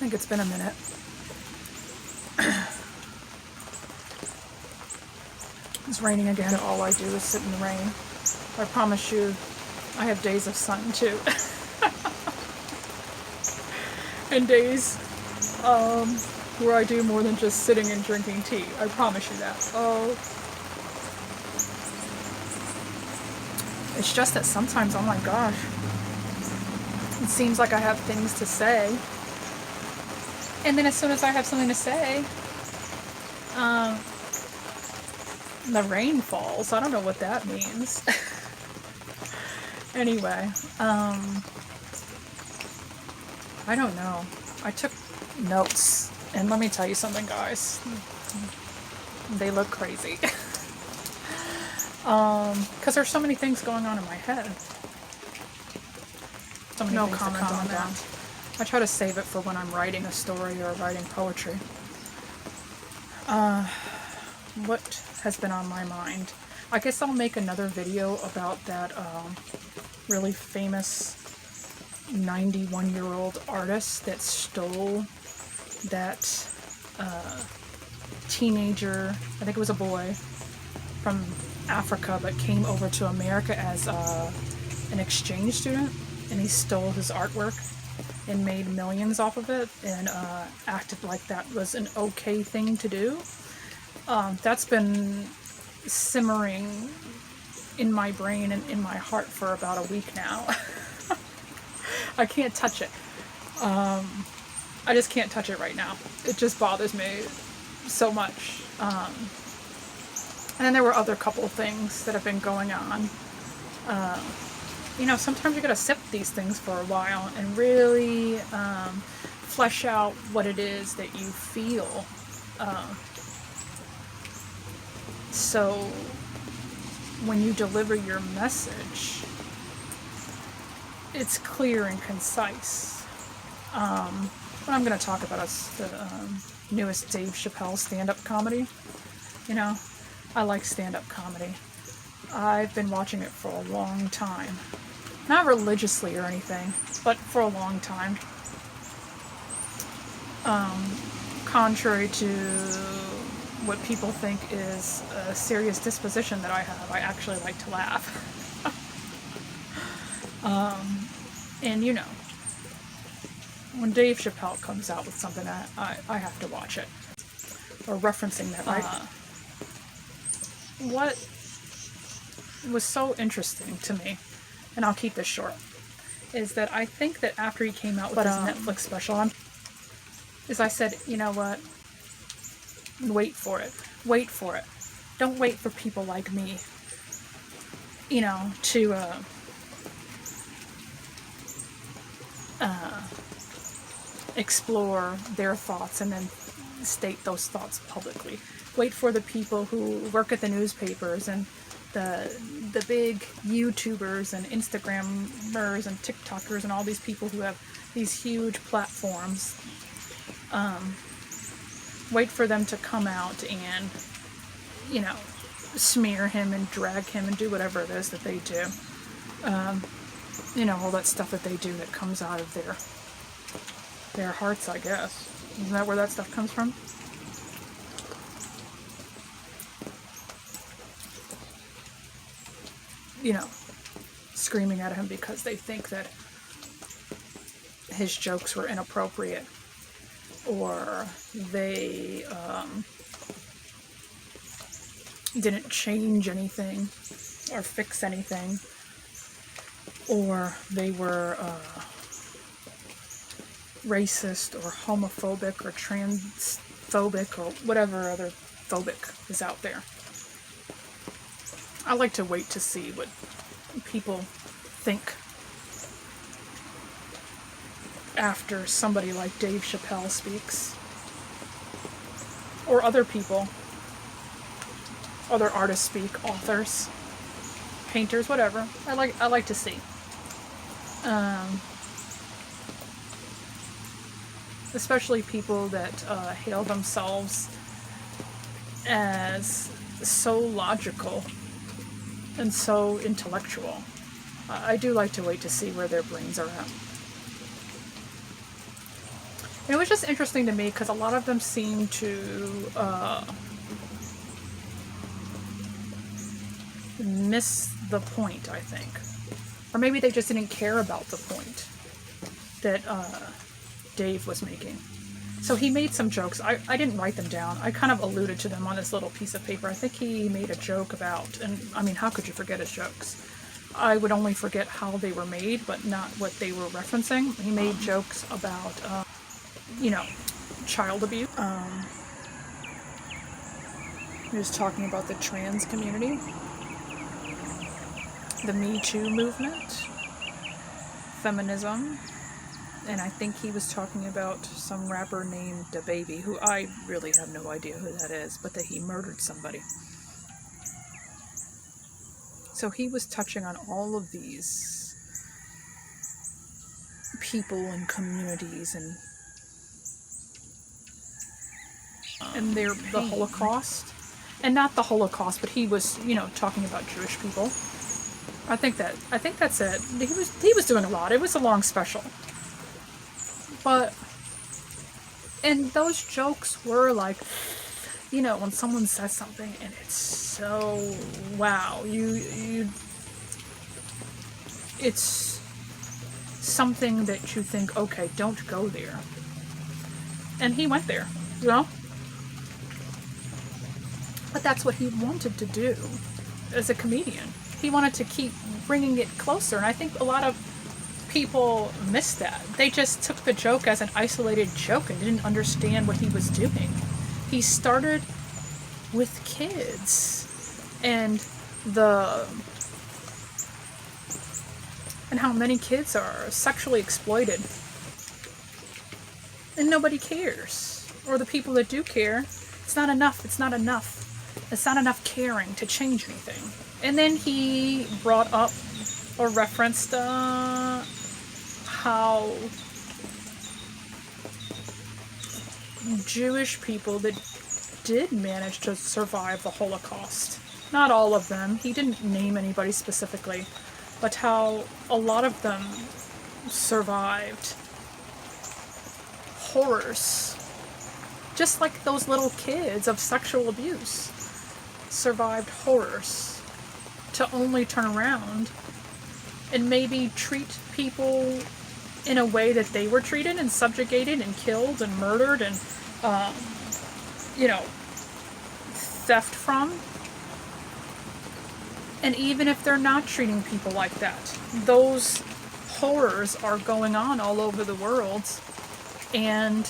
think it's been a minute. It's raining again. All I do is sit in the rain. I promise you, I have days of sun too. And days where I do more than just sitting and drinking tea. I promise you that. Oh, it's just that sometimes, oh my gosh, it seems like I have things to say, and then as soon as I have something to say, the rain falls. I don't know what that means. Anyway, I don't know. I took notes, and let me tell you something, guys. They look crazy. Because there's so many things going on in my head. So many things comment to comment on that. I try to save it for when I'm writing a story or writing poetry. What has been on my mind? I guess I'll make another video about that really famous 91-year-old artist that stole that teenager, I think it was a boy, from Africa, but came over to America as an exchange student, and he stole his artwork and made millions off of it, and acted like that was an okay thing to do. That's been simmering in my brain and in my heart for about a week now. I can't touch it. I just can't touch it right now. It just bothers me so much. And then there were other couple of things that have been going on. You know, sometimes you gotta sit with these things for a while and really flesh out what it is that you feel. So when you deliver your message, it's clear and concise. What I'm going to talk about is the newest Dave Chappelle stand-up comedy. You know, I like stand-up comedy. I've been watching it for a long time. Not religiously or anything, but for a long time. Contrary to what people think is a serious disposition that I have, I actually like to laugh. And you know, when Dave Chappelle comes out with something, I have to watch it. Or referencing that, right? What was so interesting to me, and I'll keep this short, is that I think that after he came out with his Netflix special, I said, you know what? Wait for it. Wait for it. Don't wait for people like me, you know, to explore their thoughts and then state those thoughts publicly. Wait for the people who work at the newspapers and the big YouTubers and Instagrammers and TikTokers and all these people who have these huge platforms. Wait for them to come out and, you know, smear him and drag him and do whatever it is that they do. You know, all that stuff that they do that comes out of their hearts, I guess. Isn't that where that stuff comes from? You know, screaming at him because they think that his jokes were inappropriate, or they didn't change anything or fix anything, or they were racist or homophobic or transphobic or whatever other phobic is out there. I like to wait to see what people think after somebody like Dave Chappelle speaks, or other people, other artists speak, authors, painters, whatever. I like to see. Especially people that hail themselves as so logical and so intellectual. I do like to wait to see where their brains are at. And it was just interesting to me because a lot of them seemed to miss the point, I think. Or maybe they just didn't care about the point that Dave was making. So he made some jokes. I didn't write them down. I kind of alluded to them on this little piece of paper. I think he made a joke about, and I mean, how could you forget his jokes? I would only forget how they were made, but not what they were referencing. He made jokes about, child abuse. He was talking about the trans community, the Me Too movement, feminism, and I think he was talking about some rapper named DaBaby, who I really have no idea who that is, but that he murdered somebody. So he was touching on all of these people and communities and the Holocaust. And not the Holocaust, but he was, talking about Jewish people. I think that's it. He was doing a lot. It was a long special. And those jokes were like, when someone says something and it's so, wow, it's something that you think, okay, don't go there. And he went there, But that's what he wanted to do as a comedian. He wanted to keep bringing it closer, and I think a lot of people missed that. They just took the joke as an isolated joke and didn't understand what he was doing. He started with kids and how many kids are sexually exploited, and nobody cares. Or the people that do care, it's not enough caring to change anything. And then he brought up or referenced how Jewish people that did manage to survive the Holocaust, not all of them, he didn't name anybody specifically, but how a lot of them survived horrors, just like those little kids of sexual abuse survived horrors, to only turn around and maybe treat people in a way that they were treated and subjugated and killed and murdered and, theft from. And even if they're not treating people like that, those horrors are going on all over the world. And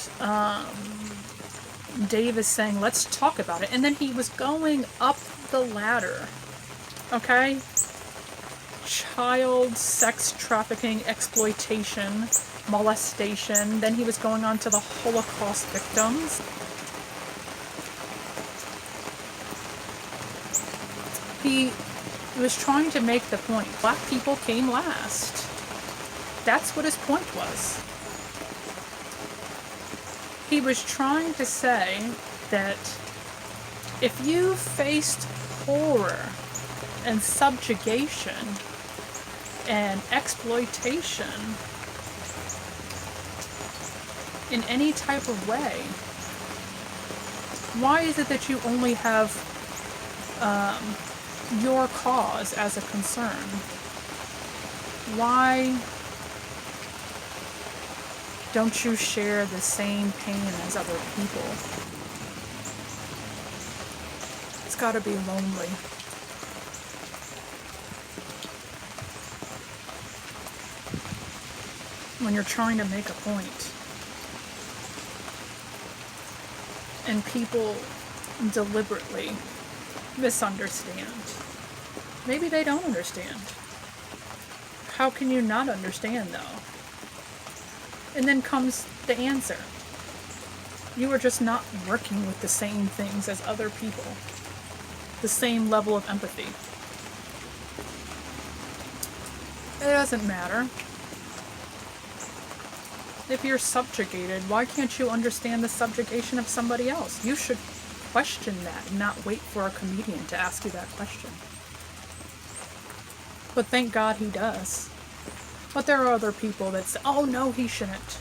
Dave is saying, let's talk about it. And then he was going up the ladder. Okay? Child sex trafficking, exploitation, molestation. Then he was going on to the Holocaust victims. He was trying to make the point, black people came last. That's what his point was. He was trying to say that if you faced horror and subjugation and exploitation in any type of way, why is it that you only have your cause as a concern? Why don't you share the same pain as other people? It's gotta be lonely. When you're trying to make a point and people deliberately misunderstand. Maybe they don't understand. How can you not understand, though? And then comes the answer. You are just not working with the same things as other people. The same level of empathy. It doesn't matter. If you're subjugated, why can't you understand the subjugation of somebody else? You should question that and not wait for a comedian to ask you that question. But thank God he does. But there are other people that say, oh no, he shouldn't.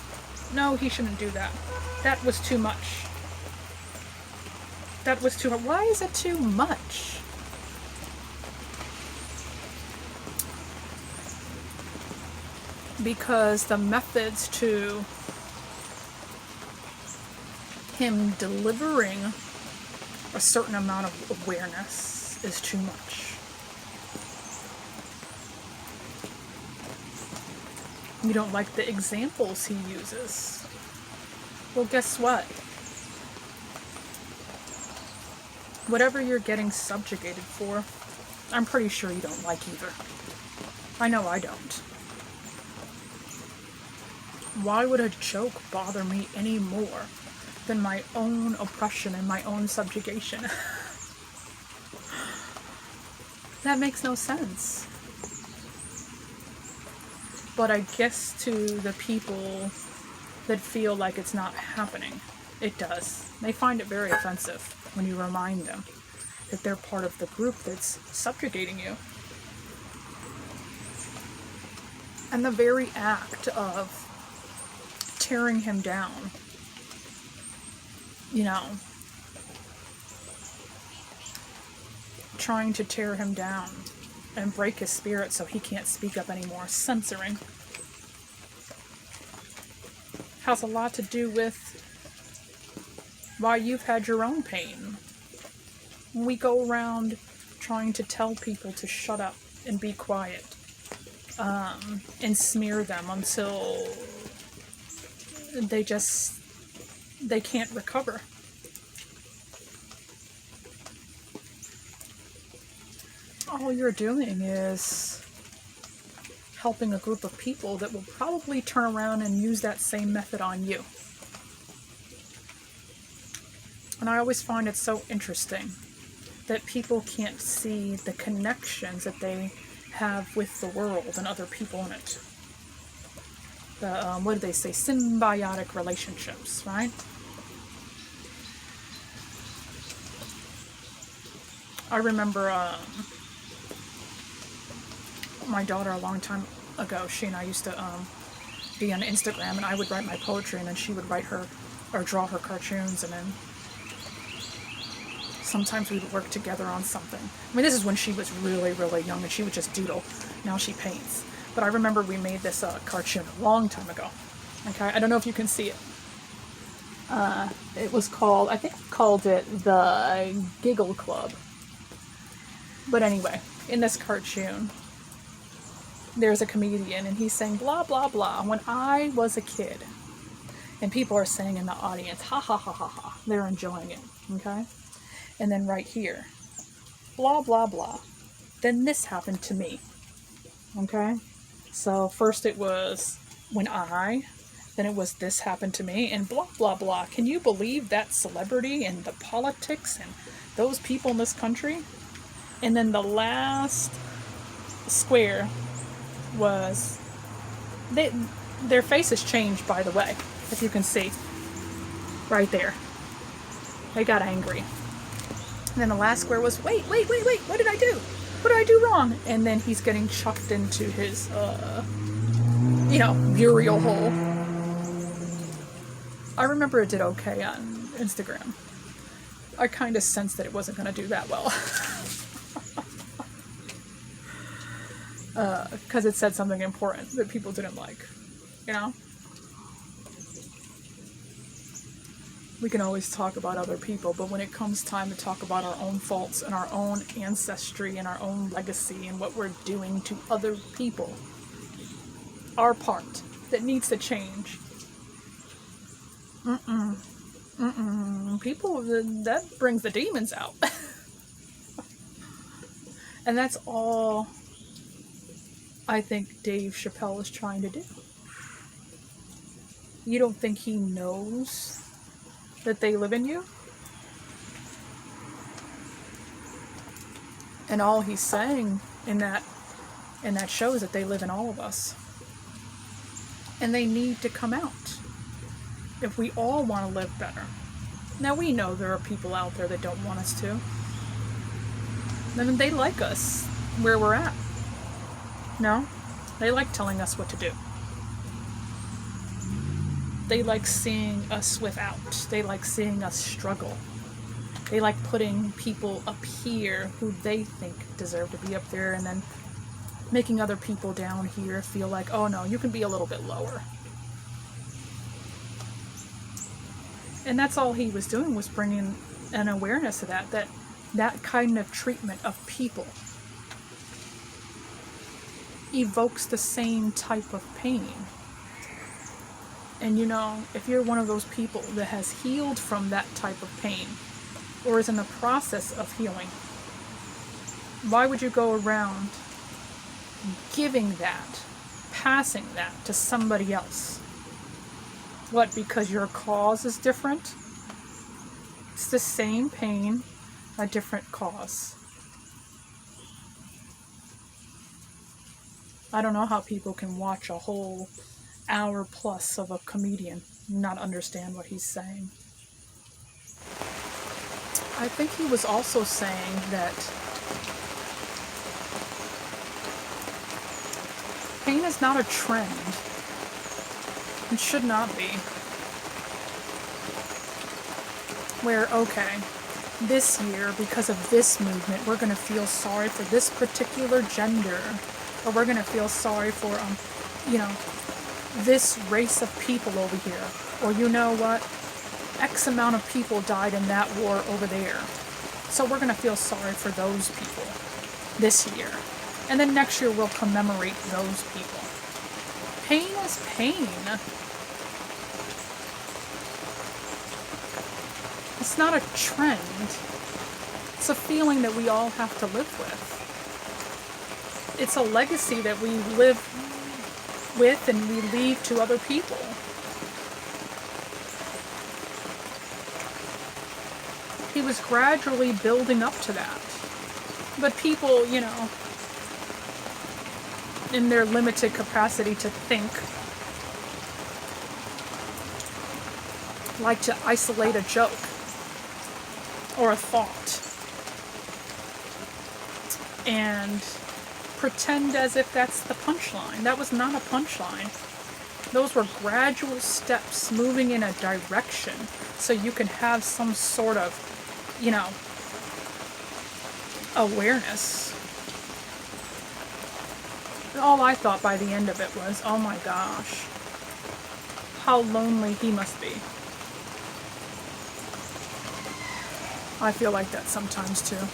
No, he shouldn't do that. That was too much. That was too hard. Why is it too much? Because the methods to him delivering a certain amount of awareness is too much. You don't like the examples he uses. Well, guess what? Whatever you're getting subjugated for, I'm pretty sure you don't like either. I know I don't. Why would a joke bother me any more than my own oppression and my own subjugation? That makes no sense. But I guess to the people that feel like it's not happening, it does. They find it very offensive when you remind them that they're part of the group that's subjugating you. And the very act of tearing him down, you know, trying to tear him down and break his spirit so he can't speak up anymore, censoring, has a lot to do with why you've had your own pain. We go around trying to tell people to shut up and be quiet, and smear them until they can't recover. All you're doing is helping a group of people that will probably turn around and use that same method on you. And I always find it so interesting that people can't see the connections that they have with the world and other people in it. The, what do they say? Symbiotic relationships, right? I remember my daughter a long time ago, she and I used to be on Instagram, and I would write my poetry, and then she would write her, or draw her cartoons, and then sometimes we would work together on something. I mean, this is when she was really, really young, and she would just doodle. Now she paints. But I remember we made this cartoon a long time ago. Okay, I don't know if you can see it. It was called, I think I called it the Giggle Club. But anyway, in this cartoon, there's a comedian, and he's saying blah, blah, blah. When I was a kid, and people are saying in the audience, ha, ha, ha, ha, ha. They're enjoying it, okay? And then right here, blah, blah, blah. Then this happened to me, okay? So first it was when then it was this happened to me, and blah, blah, blah. Can you believe that celebrity and the politics and those people in this country? And then the last square was, their faces changed, by the way, if you can see, right there. They got angry. And then the last square was, wait, what did I do? What did I do wrong? And then he's getting chucked into his, burial hole. I remember it did okay on Instagram. I kind of sensed that it wasn't going to do that well. Because it said something important that people didn't like, you know? We can always talk about other people, but when it comes time to talk about our own faults and our own ancestry and our own legacy and what we're doing to other people, our part that needs to change, people, that brings the demons out. And that's all I think Dave Chappelle is trying to do. You don't think he knows that they live in you? And all he's saying in that show is that they live in all of us. And they need to come out if we all want to live better. Now, we know there are people out there that don't want us to. I mean, they like us where we're at. No? They like telling us what to do. They like seeing us without. They like seeing us struggle. They like putting people up here who they think deserve to be up there, and then making other people down here feel like, oh no, you can be a little bit lower. And that's all he was doing, was bringing an awareness to that kind of treatment of people evokes the same type of pain. And if you're one of those people that has healed from that type of pain, or is in the process of healing, why would you go around giving that, passing that to somebody else? What, because your cause is different? It's the same pain, a different cause. I don't know how people can watch a whole hour plus of a comedian and not understand what he's saying. I think he was also saying that pain is not a trend. It should not be. Where, okay, this year, because of this movement, we're going to feel sorry for this particular gender, or we're going to feel sorry for, this race of people over here. Or you know what? X amount of people died in that war over there. So we're going to feel sorry for those people this year. And then next year we'll commemorate those people. Pain is pain. It's not a trend. It's a feeling that we all have to live with. It's a legacy that we live with and we leave to other people. He was gradually building up to that. But people, in their limited capacity to think, like to isolate a joke or a thought and pretend as if that's the punchline. That was not a punchline. Those were gradual steps moving in a direction so you can have some sort of, awareness. All I thought by the end of it was, oh my gosh, how lonely he must be. I feel like that sometimes too.